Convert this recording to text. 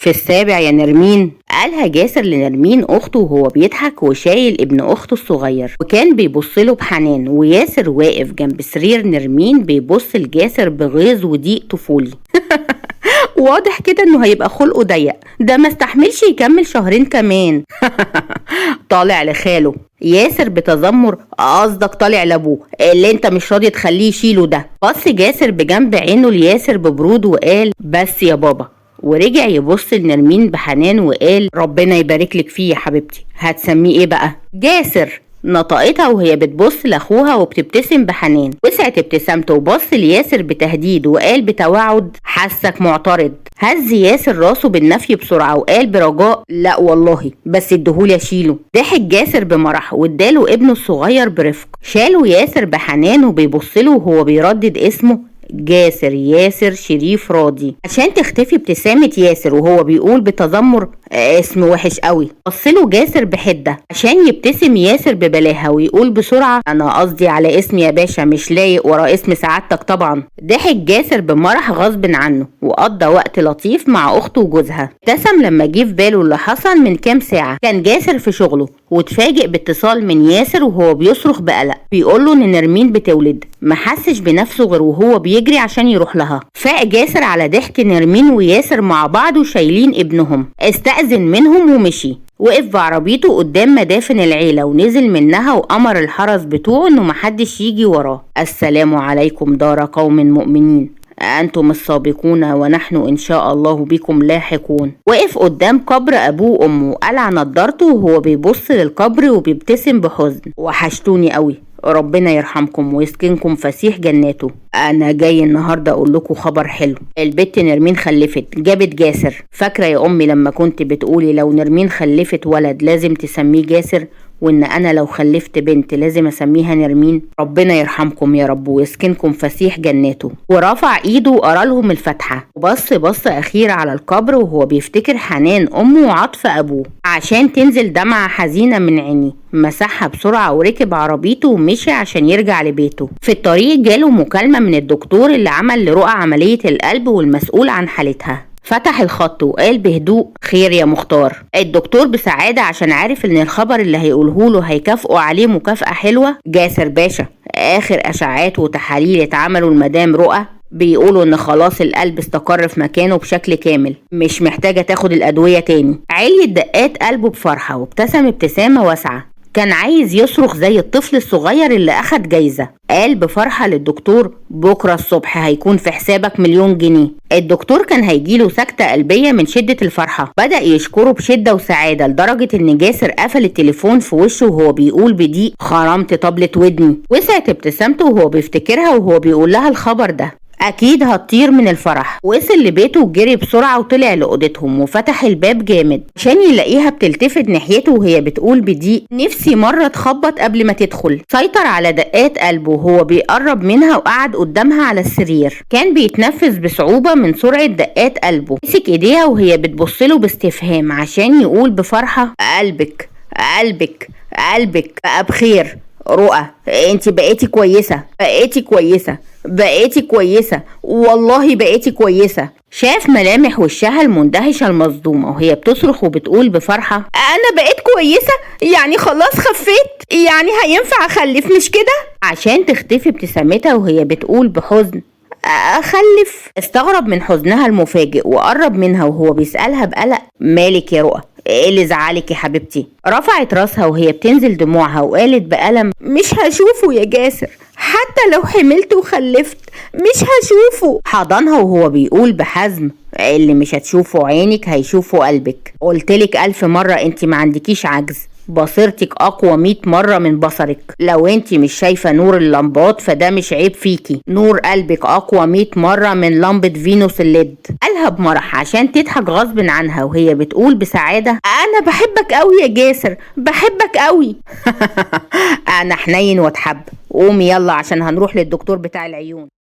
في السابع يا نرمين، قالها جاسر لنرمين أخته وهو بيضحك وشايل ابن أخته الصغير، وكان بيبصله بحنان، وياسر واقف جنب سرير نرمين بيبص لجاسر بغيظ وضيق طفولي. واضح كده انه هيبقى خلقه ضيق، ده ما استحملش يكمل شهرين كمان. طالع لخاله ياسر بتذمر، قصدك طالع لابوه اللي انت مش راضي تخليه يشيله ده. بص جاسر بجنب عينه لياسر ببرود وقال بس يا بابا، ورجع يبص لنرمين بحنان وقال ربنا يبارك لك فيه يا حبيبتي، هتسميه ايه بقى؟ جاسر، نطقتها وهي بتبص لاخوها وبتبتسم بحنان. وسعت ابتسامته وبص لياسر بتهديد وقال بتوعد حسك معترض. هز ياسر راسه بالنفي بسرعه وقال برجاء لا والله، بس اديهولي اشيله. ضحك جاسر بمرح واداله ابنه الصغير برفق. شاله ياسر بحنان وبيبصله وهو بيردد اسمه جاسر، ياسر شريف راضي، عشان تختفي ابتسامة ياسر وهو بيقول بتذمر اسم وحش قوي. بصله جاسر بحدة عشان يبتسم ياسر ببلاهة ويقول بسرعة انا قصدي على اسم يا باشا، مش لايق ورا اسم سعادتك طبعا. ضحك جاسر بمرح غصب عنه وقضى وقت لطيف مع اخته وجوزها. ابتسم لما جه في باله اللي حصل من كام ساعة. كان جاسر في شغله واتفاجئ باتصال من ياسر وهو بيصرخ بقلق بيقوله ان نرمين بتولد. ما حسش بنفسه غير وهو بيجري عشان يروح لها. فاق جاسر على ضحك نرمين وياسر مع بعض وشايلين ابنهم. استأذن منهم ومشي. وقف بعربيته قدام مدافن العيلة ونزل منها وأمر الحرس بتوعه انه محدش يجي وراه. السلام عليكم دار قوم مؤمنين، أنتم السابقون ونحن إن شاء الله بكم لاحقون. وقف قدام قبر أبوه وأمه وقلع نضارته وهو بيبص للقبر وبيبتسم بحزن. وحشتوني قوي، ربنا يرحمكم ويسكنكم فسيح جناته. انا جاي النهارده اقول لكم خبر حلو. البت نرمين خلفت، جابت جاسر. فاكره يا امي لما كنت بتقولي لو نرمين خلفت ولد لازم تسميه جاسر، وان انا لو خلفت بنت لازم اسميها نرمين؟ ربنا يرحمكم يا رب ويسكنكم فسيح جناته. ورفع ايده وقرا لهم الفاتحه وبص اخيره على القبر وهو بيفتكر حنان امه وعطف ابوه عشان تنزل دمعه حزينه من عينيه. مسحها بسرعه وركب عربيته ومشي عشان يرجع لبيته. في الطريق جاله مكالمه من الدكتور اللي عمل لرؤى عمليه القلب والمسؤول عن حالتها. فتح الخط وقال بهدوء خير يا مختار. الدكتور بسعادة عشان عارف ان الخبر اللي هيقوله له هيكافئوا عليه مكافأة حلوة. جاسر باشا، اخر اشعاعات وتحاليل اتعملوا لمدام رؤى بيقولوا ان خلاص القلب استقر في مكانه بشكل كامل، مش محتاجة تاخد الادوية تاني. عليت دقات قلبه بفرحة وابتسم ابتسامة واسعة. كان عايز يصرخ زي الطفل الصغير اللي اخد جايزة. قال بفرحة للدكتور بكرة الصبح هيكون في حسابك 1,000,000 جنيه. الدكتور كان هيجيله سكتة قلبية من شدة الفرحة. بدأ يشكره بشدة وسعادة لدرجة ان جاسر قفل التليفون في وشه وهو بيقول بضيق خرمت طبلة ودني. وسعت ابتسامته وهو بيفتكرها وهو بيقول لها الخبر ده. اكيد هتطير من الفرح. وصل لبيته وجري بسرعه وطلع لاوضتهم وفتح الباب جامد عشان يلاقيها بتلتفت ناحيته وهي بتقول بضيق نفسي مره تخبط قبل ما تدخل. سيطر على دقات قلبه وهو بيقرب منها وقعد قدامها على السرير. كان بيتنفس بصعوبه من سرعه دقات قلبه. مسك ايديها وهي بتبصله باستفهام عشان يقول بفرحه قلبك قلبك قلبك بقى بخير. رؤى انت بقيتي كويسه، بقيتي كويسه، بقيتي كويسه، والله بقيتي كويسه. شاف ملامح وشها المندهشه المصدومه وهي بتصرخ وبتقول بفرحه انا بقيت كويسه؟ يعني خلاص خفيت؟ يعني هينفع اخلف مش كده؟ عشان تختفي ابتسامتها وهي بتقول بحزن اخلف. استغرب من حزنها المفاجئ وقرب منها وهو بيسألها بقلق مالك يا رؤى، ايه اللي زعلك يا حبيبتي؟ رفعت راسها وهي بتنزل دموعها وقالت بألم مش هشوفه يا جاسر، حتى لو حملت وخلفت مش هشوفه. حضنها وهو بيقول بحزم اللي مش هتشوفه عينك هيشوفه قلبك. قلتلك 1000 مرة انت ما عندكيش عجز، بصيرتك اقوى 100 مرة من بصرك. لو انت مش شايفة نور اللمبات فده مش عيب فيكي، نور قلبك اقوى 100 مرة من لمبة فينوس الليد. قالها بمرح عشان تضحك غصب عنها وهي بتقول بسعادة انا بحبك قوي يا جاسر، بحبك قوي. انا حنين واتحب. قومي يلا عشان هنروح للدكتور بتاع العيون.